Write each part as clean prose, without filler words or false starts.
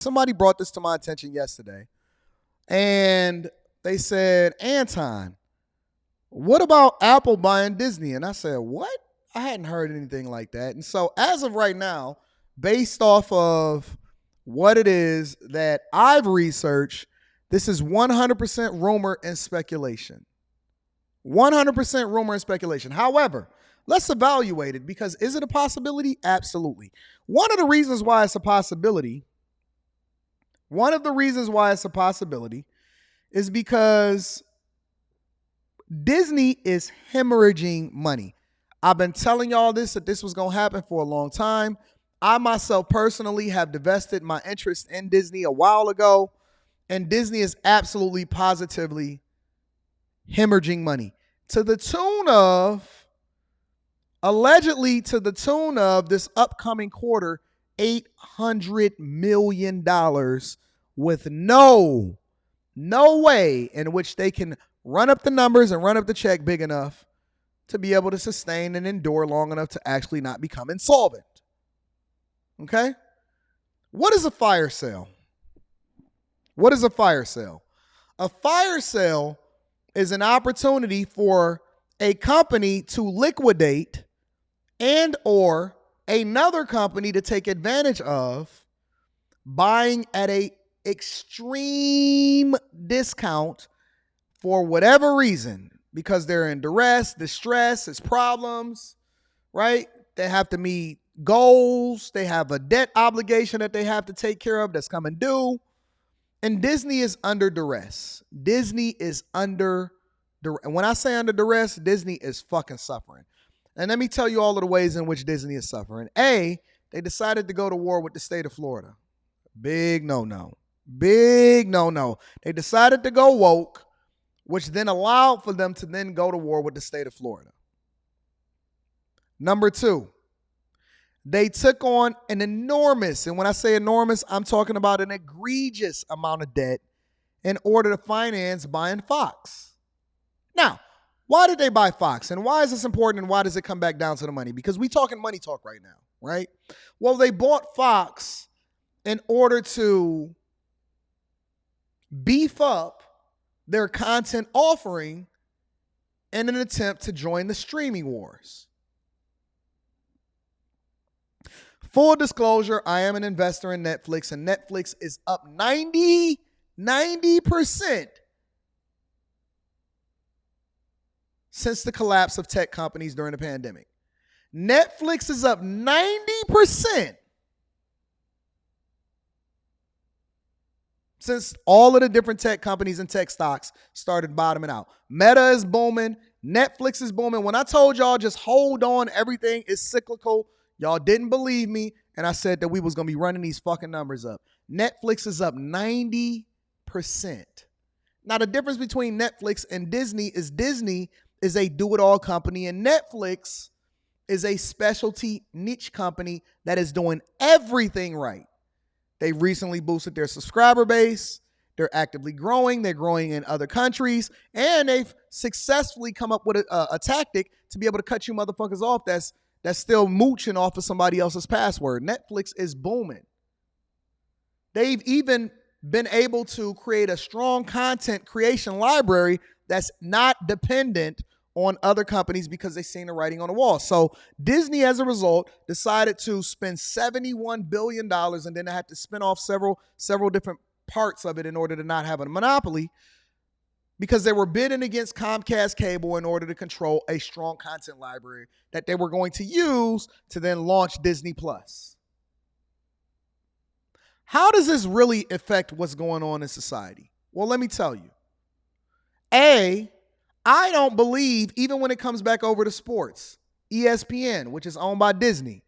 Somebody brought this to my attention yesterday, and they said, Anton, what about Apple buying Disney? And I said, what? I hadn't heard anything like that. And so as of right now, based off of what it is that I've researched, this is 100% rumor and speculation. 100% rumor and speculation. However, let's evaluate it, because is it a possibility? Absolutely. One of the reasons why it's a possibility is because Disney is hemorrhaging money. I've been telling y'all that this was going to happen for a long time. I myself personally have divested my interest in Disney a while ago, and Disney is absolutely positively hemorrhaging money to the tune of, allegedly to the tune of this upcoming quarter, $800 million with no way in which they can run up the numbers and run up the check big enough to be able to sustain and endure long enough to actually not become insolvent. Okay? What is a fire sale? What is a fire sale? A fire sale is an opportunity for a company to liquidate and or another company to take advantage of buying at a extreme discount for whatever reason, because they're in duress, distress, it's problems, right? They have to meet goals. They have a debt obligation that they have to take care of that's coming due. And Disney is under duress. Disney is under duress. And when I say under duress, Disney is fucking suffering. And let me tell you all of the ways in which Disney is suffering. A, they decided to go to war with the state of Florida. Big no-no. Big no-no. They decided to go woke, which then allowed for them to then go to war with the state of Florida. Number two, they took on an enormous, and when I say enormous, I'm talking about an egregious amount of debt in order to finance buying Fox. Now, why did they buy Fox? And why is this important, and why does it come back down to the money? Because we talking money talk right now, right? Well, they bought Fox in order to beef up their content offering in an attempt to join the streaming wars. Full disclosure, I am an investor in Netflix, and Netflix is up 90% since the collapse of tech companies during the pandemic. Netflix is up 90% since all of the different tech companies and tech stocks started bottoming out. Meta is booming. Netflix is booming. When I told y'all just hold on, everything is cyclical, y'all didn't believe me, and I said that we was going to be running these fucking numbers up. Netflix is up 90%. Now, the difference between Netflix and Disney is a do-it-all company, and Netflix is a specialty niche company that is doing everything right. They recently boosted their subscriber base. They're actively growing. They're growing in other countries, and they've successfully come up with a tactic to be able to cut you motherfuckers off that's still mooching off of somebody else's password. Netflix is booming. They've even been able to create a strong content creation library that's not dependent on other companies because they've seen the writing on the wall. So Disney, as a result, decided to spend $71 billion, and then they had to spin off several different parts of it in order to not have a monopoly, because they were bidding against Comcast Cable in order to control a strong content library that they were going to use to then launch Disney Plus. How does this really affect what's going on in society? Well, let me tell you. A, I don't believe, even when it comes back over to sports, ESPN, which is owned by Disney,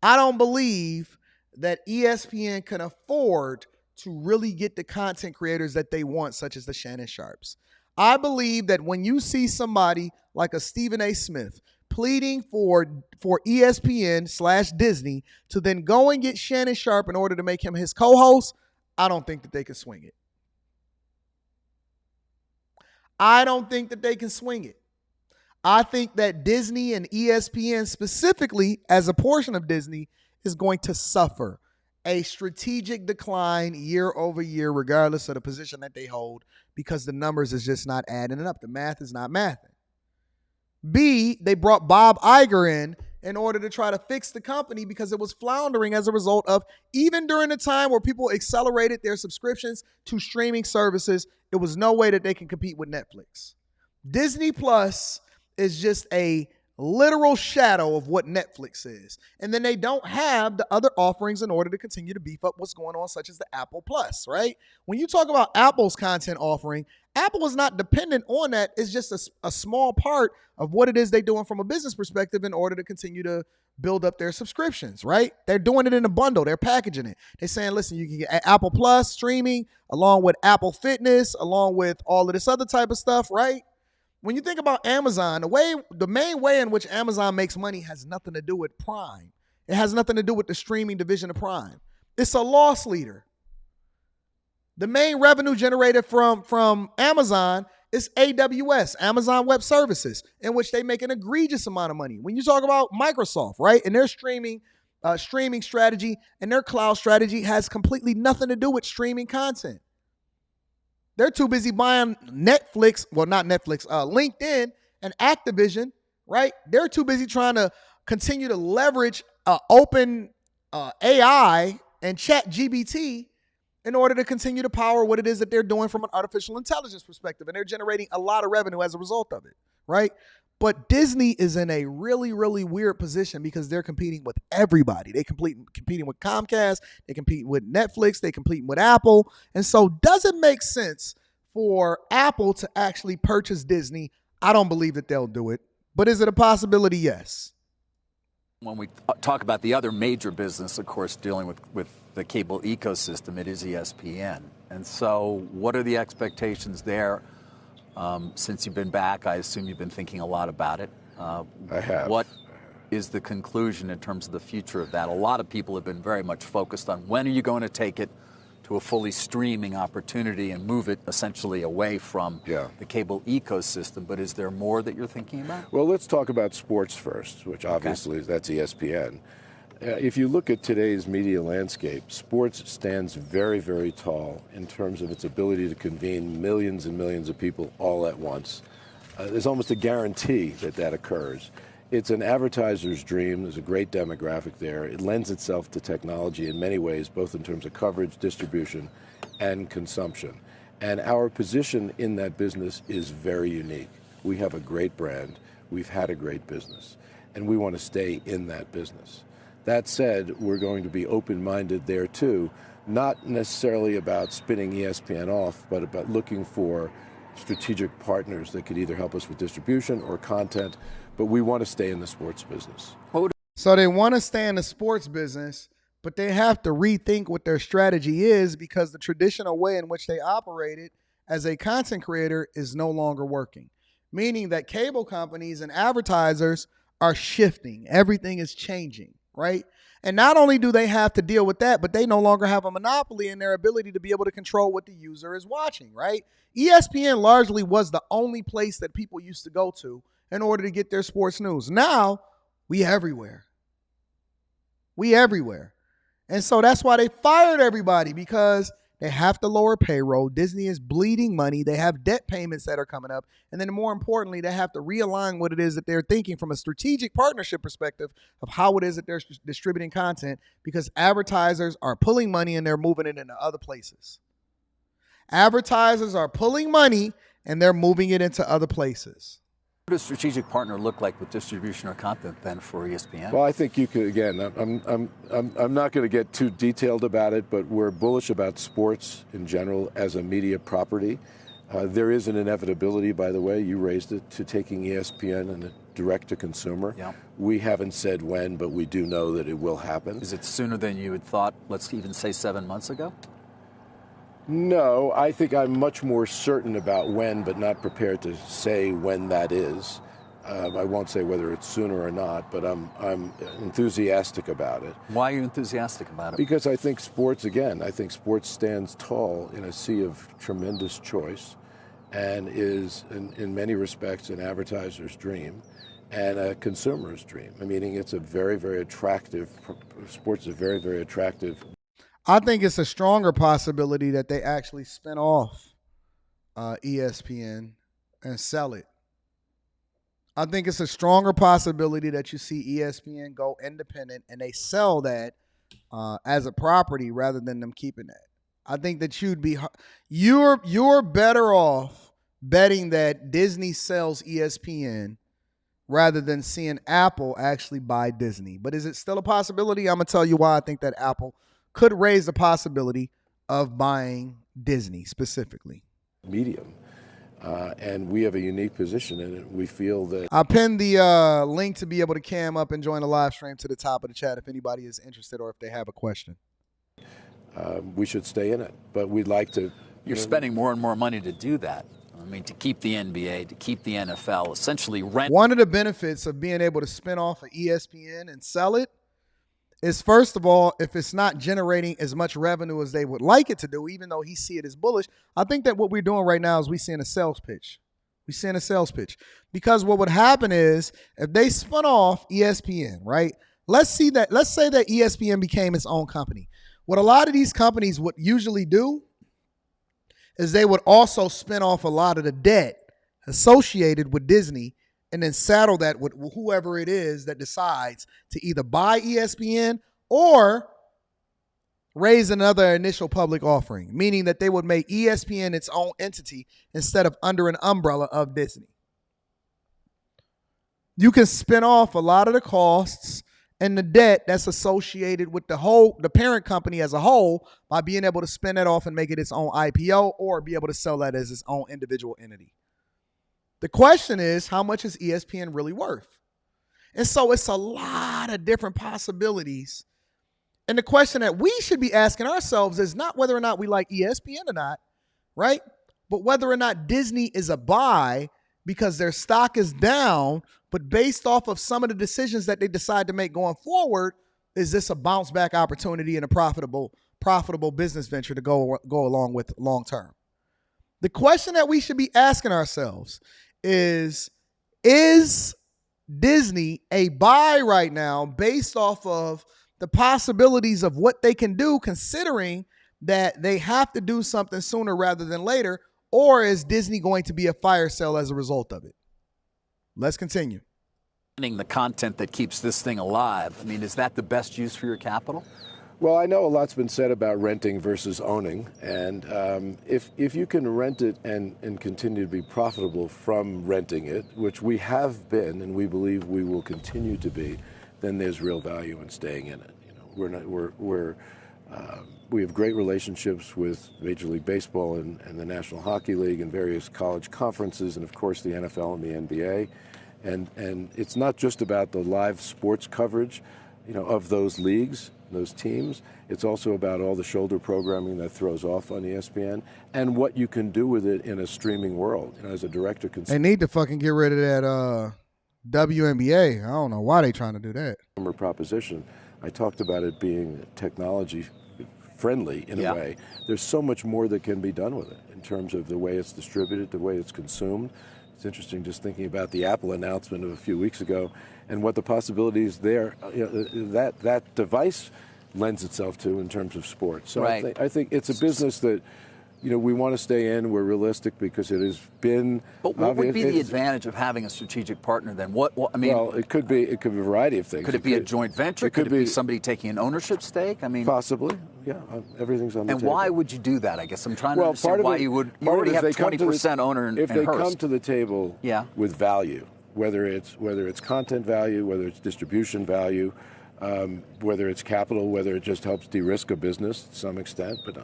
I don't believe that ESPN can afford to really get the content creators that they want, such as the Shannon Sharps. I believe that when you see somebody like a Stephen A. Smith pleading for ESPN/Disney to then go and get Shannon Sharp in order to make him his co-host, I don't think that they can swing it. I don't think that they can swing it. I think that Disney and ESPN specifically, as a portion of Disney, is going to suffer. a strategic decline year over year, regardless of the position that they hold, because the numbers is just not adding up. The math is not mathing. B, they brought Bob Iger in order to try to fix the company because it was floundering as a result of, even during the time where people accelerated their subscriptions to streaming services, it was no way that they can compete with Netflix. Disney Plus is just a literal shadow of what Netflix is. And then they don't have the other offerings in order to continue to beef up what's going on, such as the Apple Plus, right? When you talk about Apple's content offering, Apple is not dependent on that. It's just a small part of what it is they're doing from a business perspective in order to continue to build up their subscriptions, right? They're doing it in a bundle. They're packaging it. They're saying, listen, you can get Apple Plus streaming along with Apple Fitness, along with all of this other type of stuff, right? When you think about Amazon, the main way in which Amazon makes money has nothing to do with Prime. It has nothing to do with the streaming division of Prime. It's a loss leader. The main revenue generated from Amazon is AWS, Amazon Web Services, in which they make an egregious amount of money. When you talk about Microsoft, right, and their streaming strategy and their cloud strategy has completely nothing to do with streaming content. They're too busy buying Netflix, well, not Netflix, LinkedIn and Activision, right? They're too busy trying to continue to leverage open AI and ChatGPT in order to continue to power what it is that they're doing from an artificial intelligence perspective. And they're generating a lot of revenue as a result of it, right? But Disney is in a really, really weird position because they're competing with everybody. They competing with Comcast. They compete with Netflix. They competing with Apple. And so does it make sense for Apple to actually purchase Disney? I don't believe that they'll do it. But is it a possibility? Yes. When we talk about the other major business, of course, dealing with the cable ecosystem, it is ESPN. And so what are the expectations there? Since you've been back, I assume you've been thinking a lot about it. I have. What is the conclusion in terms of the future of that? A lot of people have been very much focused on when are you going to take it to a fully streaming opportunity and move it essentially away from the cable ecosystem. But is there more that you're thinking about? Well, let's talk about sports first, which obviously that's ESPN. If you look at today's media landscape, sports stands very, very tall in terms of its ability to convene millions and millions of people all at once. There's almost a guarantee that that occurs. It's an advertiser's dream. There's a great demographic there. It lends itself to technology in many ways, both in terms of coverage, distribution, and consumption. And our position in that business is very unique. We have a great brand. We've had a great business. And we want to stay in that business. That said, we're going to be open-minded there too, not necessarily about spinning ESPN off, but about looking for strategic partners that could either help us with distribution or content, but we want to stay in the sports business. So they want to stay in the sports business, but they have to rethink what their strategy is because the traditional way in which they operated as a content creator is no longer working, meaning that cable companies and advertisers are shifting. Everything is changing, right? And not only do they have to deal with that, but they no longer have a monopoly in their ability to be able to control what the user is watching, right? ESPN largely was the only place that people used to go to in order to get their sports news. Now, we everywhere. We everywhere. And so that's why they fired everybody, because they have to lower payroll. Disney is bleeding money. They have debt payments that are coming up. And then more importantly, they have to realign what it is that they're thinking from a strategic partnership perspective of how it is that they're distributing content, because advertisers are pulling money and they're moving it into other places. Advertisers are pulling money and they're moving it into other places. What does a strategic partner look like with distribution or content then for ESPN? Well, I think you could, again, I'm not going to get too detailed about it, but we're bullish about sports in general as a media property. There is an inevitability, by the way, you raised it, to taking ESPN and direct to consumer. Yeah. We haven't said when, but we do know that it will happen. Is it sooner than you had thought, let's even say 7 months ago? No, I think I'm much more certain about when, but not prepared to say when that is. I won't say whether it's sooner or not, but I'm enthusiastic about it. Why are you enthusiastic about it? Because I think sports, again, I think sports stands tall in a sea of tremendous choice and is, in many respects, an advertiser's dream and a consumer's dream. I mean, it's a very, very attractive, sports is a very, very attractive. I think it's a stronger possibility that they actually spin off ESPN and sell it. I think it's a stronger possibility that you see ESPN go independent and they sell that as a property rather than them keeping that. I think that you're better off betting that Disney sells ESPN rather than seeing Apple actually buy Disney. But is it still a possibility? I'm going to tell you why I think that Apple could raise the possibility of buying Disney specifically. Medium. And we have a unique position in it. We feel that... I pinned the link to be able to cam up and join the live stream to the top of the chat if anybody is interested or if they have a question. We should stay in it, but we'd like to... You're spending more and more money to do that. I mean, to keep the NBA, to keep the NFL, essentially rent. One of the benefits of being able to spin off an ESPN and sell it is, first of all, if it's not generating as much revenue as they would like it to do, even though he see it as bullish, I think that what we're doing right now is we're seeing a sales pitch. We're seeing a sales pitch. Because what would happen is if they spun off ESPN, right? Let's say that ESPN became its own company. What a lot of these companies would usually do is they would also spin off a lot of the debt associated with Disney and then saddle that with whoever it is that decides to either buy ESPN or raise another initial public offering, meaning that they would make ESPN its own entity instead of under an umbrella of Disney. You can spin off a lot of the costs and the debt that's associated with the parent company as a whole by being able to spin that off and make it its own IPO or be able to sell that as its own individual entity. The question is, how much is ESPN really worth? And so it's a lot of different possibilities. And the question that we should be asking ourselves is not whether or not we like ESPN or not, right? But whether or not Disney is a buy because their stock is down, but based off of some of the decisions that they decide to make going forward, is this a bounce back opportunity and a profitable business venture to go along with long term? The question that we should be asking ourselves is Disney a buy right now based off of the possibilities of what they can do, considering that they have to do something sooner rather than later, or is Disney going to be a fire sale as a result of it? Let's continue. The content that keeps this thing alive. I mean, is that the best use for your capital? Well, I know a lot's been said about renting versus owning, and if you can rent it and continue to be profitable from renting it, which we have been and we believe we will continue to be, then there's real value in staying in it. You know, we have great relationships with Major League Baseball and the National Hockey League and various college conferences, and of course the NFL and the NBA. And it's not just about the live sports coverage, of those leagues, those teams. It's also about all the shoulder programming that throws off on ESPN and what you can do with it in a streaming world. As a director, they need to fucking get rid of that WNBA. I don't know why they trying to do that. Proposition. I talked about it being technology friendly in a way. There's so much more that can be done with it in terms of the way it's distributed, the way it's consumed. It's interesting just thinking about the Apple announcement of a few weeks ago and what the possibilities there that device lends itself to in terms of sports. So I think it's a business that we want to stay in. We're realistic because it has been. But what would be the advantage of having a strategic partner then? Well, it could be a variety of things. Could it be a joint venture? Could it be somebody taking an ownership stake? I mean, possibly. Yeah, everything's on the table. And why would you do that? I guess I'm trying to understand why you would. You already have 20% owner in If they Hearst. come to the table with value, whether it's content value, whether it's distribution value, whether it's capital, whether it just helps de-risk a business to some extent, but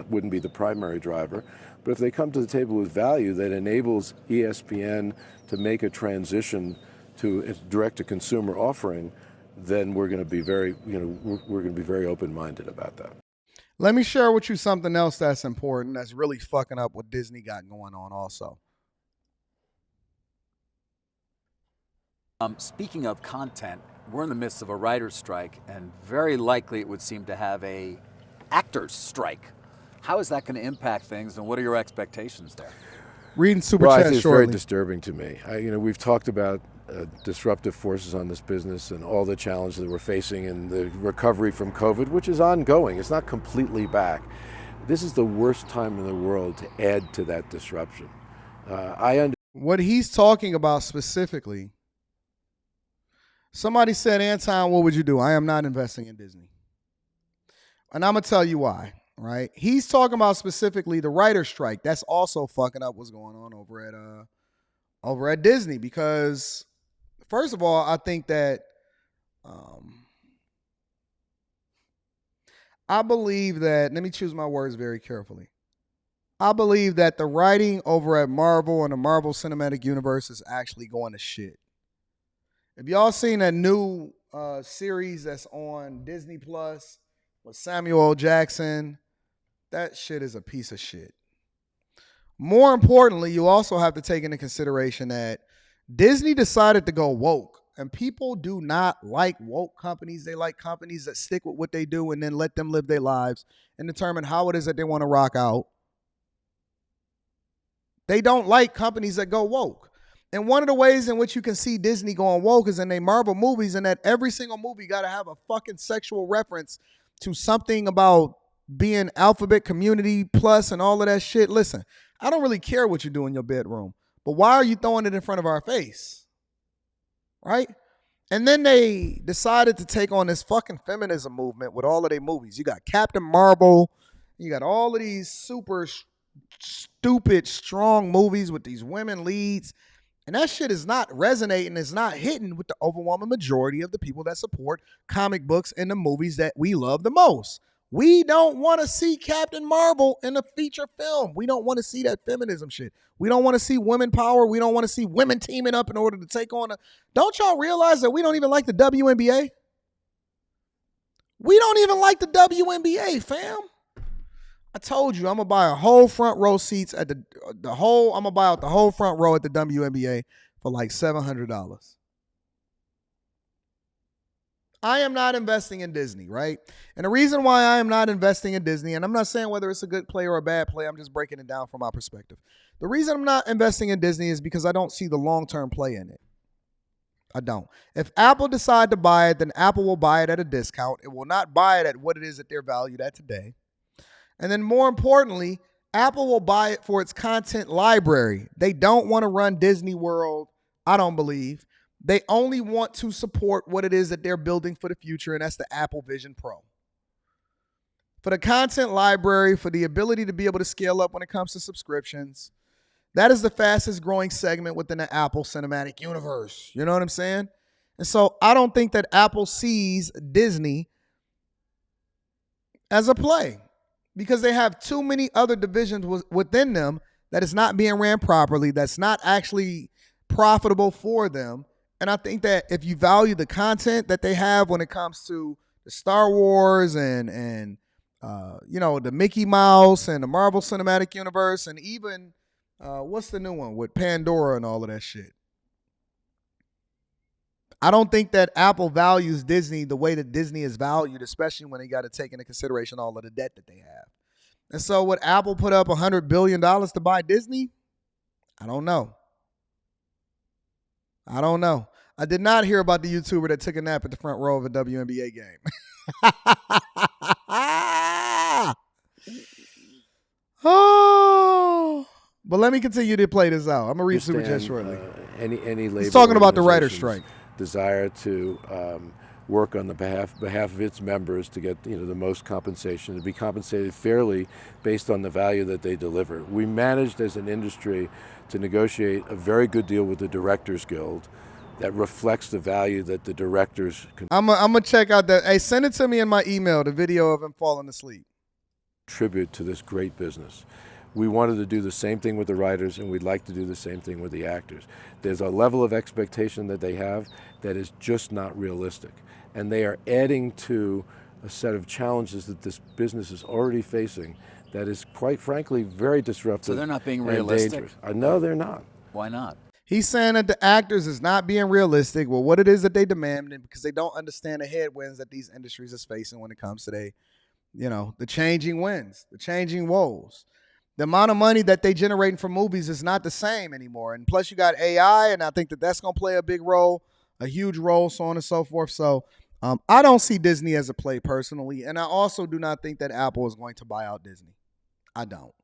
wouldn't be the primary driver. But if they come to the table with value that enables ESPN to make a transition to a direct-to-consumer offering, then we're going to be very, we're going to be very open-minded about that. Let me share with you something else that's important that's really fucking up what Disney got going on also. Speaking of content, we're in the midst of a writer's strike, and very likely it would seem to have a actor's strike. How is that going to impact things, and what are your expectations there? Reading super chat It's shortly. very disturbing to me. We've talked about disruptive forces on this business and all the challenges that we're facing and the recovery from COVID, which is ongoing. It's not completely back. This is the worst time in the world to add to that disruption. What he's talking about specifically, somebody said, Anton, what would you do? I am not investing in Disney. And I'm going to tell you why, right? He's talking about specifically the writer's strike. That's also fucking up what's going on over at Disney because, first of all, I think that I believe that, let me choose my words very carefully. I believe that the writing over at Marvel and the Marvel Cinematic Universe is actually going to shit. Have y'all seen that new series that's on Disney Plus with Samuel L. Jackson? That shit is a piece of shit. More importantly, you also have to take into consideration that Disney decided to go woke. And people do not like woke companies. They like companies that stick with what they do and then let them live their lives and determine how it is that they want to rock out. They don't like companies that go woke. And one of the ways in which you can see Disney going woke is in their Marvel movies, and that every single movie got to have a fucking sexual reference to something about being alphabet community plus and all of that shit. Listen, I don't really care what you do in your bedroom, but why are you throwing it in front of our face? Right? And then they decided to take on this fucking feminism movement with all of their movies. You got Captain Marvel. You got all of these super stupid, strong movies with these women leads. And that shit is not resonating. It's not hitting with the overwhelming majority of the people that support comic books and the movies that we love the most. We don't want to see Captain Marvel in a feature film. We don't want to see that feminism shit. We don't want to see women power. We don't want to see women teaming up in order to take on Don't y'all realize that we don't even like the WNBA? We don't even like the WNBA, fam. I told you I'm gonna buy a whole front row seats at I'm gonna buy out the whole front row at the WNBA for like $700. I am not investing in Disney, right? And the reason why I am not investing in Disney, and I'm not saying whether it's a good play or a bad play, I'm just breaking it down from my perspective. The reason I'm not investing in Disney is because I don't see the long-term play in it. I don't. If Apple decide to buy it, then Apple will buy it at a discount. It will not buy it at what it is that they're valued at today. And then more importantly, Apple will buy it for its content library. They don't want to run Disney World, I don't believe. They only want to support what it is that they're building for the future, and that's the Apple Vision Pro. For the content library, for the ability to be able to scale up when it comes to subscriptions, that is the fastest growing segment within the Apple Cinematic Universe. You know what I'm saying? And so I don't think that Apple sees Disney as a play because they have too many other divisions within them that is not being ran properly, that's not actually profitable for them. And I think that if you value the content that they have when it comes to the Star Wars and the Mickey Mouse and the Marvel Cinematic Universe and even what's the new one with Pandora and all of that shit. I don't think that Apple values Disney the way that Disney is valued, especially when they got to take into consideration all of the debt that they have. And so would Apple put up $100 billion to buy Disney? I don't know. I did not hear about the YouTuber that took a nap at the front row of a WNBA game. Oh, but let me continue to play this out. I'm gonna read Super Chat shortly. Any labor He's talking about the writer's strike. Desire to work on the behalf of its members to get the most compensation, to be compensated fairly based on the value that they deliver. We managed as an industry to negotiate a very good deal with the Directors Guild that reflects the value that the directors I'm gonna check out that. Hey, send it to me in my email, the video of him falling asleep. Contribute to this great business. We wanted to do the same thing with the writers, and we'd like to do the same thing with the actors. There's a level of expectation that they have that is just not realistic. And they are adding to a set of challenges that this business is already facing that is, quite frankly, very disruptive. So they're not being realistic? No, they're not. Why not? He's saying that the actors is not being realistic with what it is that they demand because they don't understand the headwinds that these industries is facing when it comes to the changing winds, the changing woes. The amount of money that they generating from movies is not the same anymore. And plus you got AI, and I think that that's going to play a big role, a huge role, so on and so forth. So I don't see Disney as a play personally. And I also do not think that Apple is going to buy out Disney. I don't.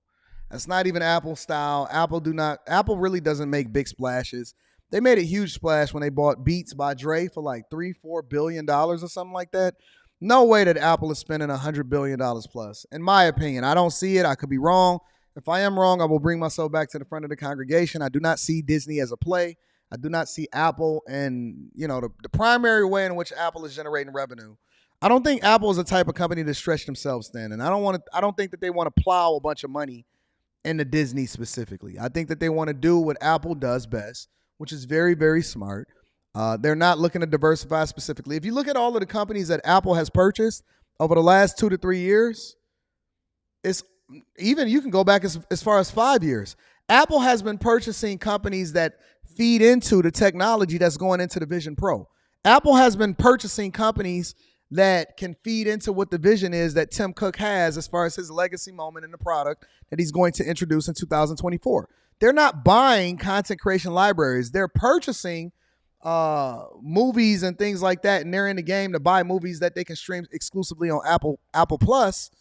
That's not even Apple style. Apple really doesn't make big splashes. They made a huge splash when they bought Beats by Dre for like $3-4 billion or something like that. No way that Apple is spending $100 billion plus. In my opinion, I don't see it. I could be wrong. If I am wrong, I will bring myself back to the front of the congregation. I do not see Disney as a play. I do not see Apple and, the primary way in which Apple is generating revenue. I don't think Apple is the type of company to stretch themselves thin. And I don't think that they want to plow a bunch of money into Disney specifically. I think that they want to do what Apple does best, which is very, very smart. They're not looking to diversify specifically. If you look at all of the companies that Apple has purchased over the last 2 to 3 years, you can go back as far as 5 years. Apple has been purchasing companies that feed into the technology that's going into the Vision Pro. Apple has been purchasing companies that can feed into what the vision is that Tim Cook has as far as his legacy moment in the product that he's going to introduce in 2024. They're not buying content creation libraries. They're purchasing movies and things like that, and they're in the game to buy movies that they can stream exclusively on Apple Plus.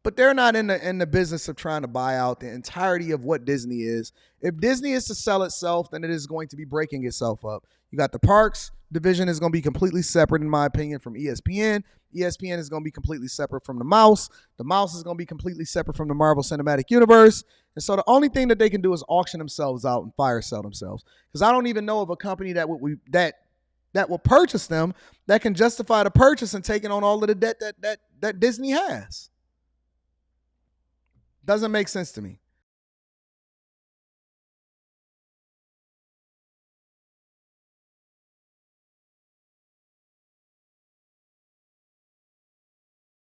But they're not in the business of trying to buy out the entirety of what Disney is. If Disney is to sell itself, then it is going to be breaking itself up. You got the parks division is going to be completely separate, in my opinion, from ESPN. ESPN is going to be completely separate from the mouse. The mouse is going to be completely separate from the Marvel Cinematic Universe. And so the only thing that they can do is auction themselves out and fire sell themselves. Because I don't even know of a company that will purchase them that can justify the purchase and taking on all of the debt that Disney has. Doesn't make sense to me.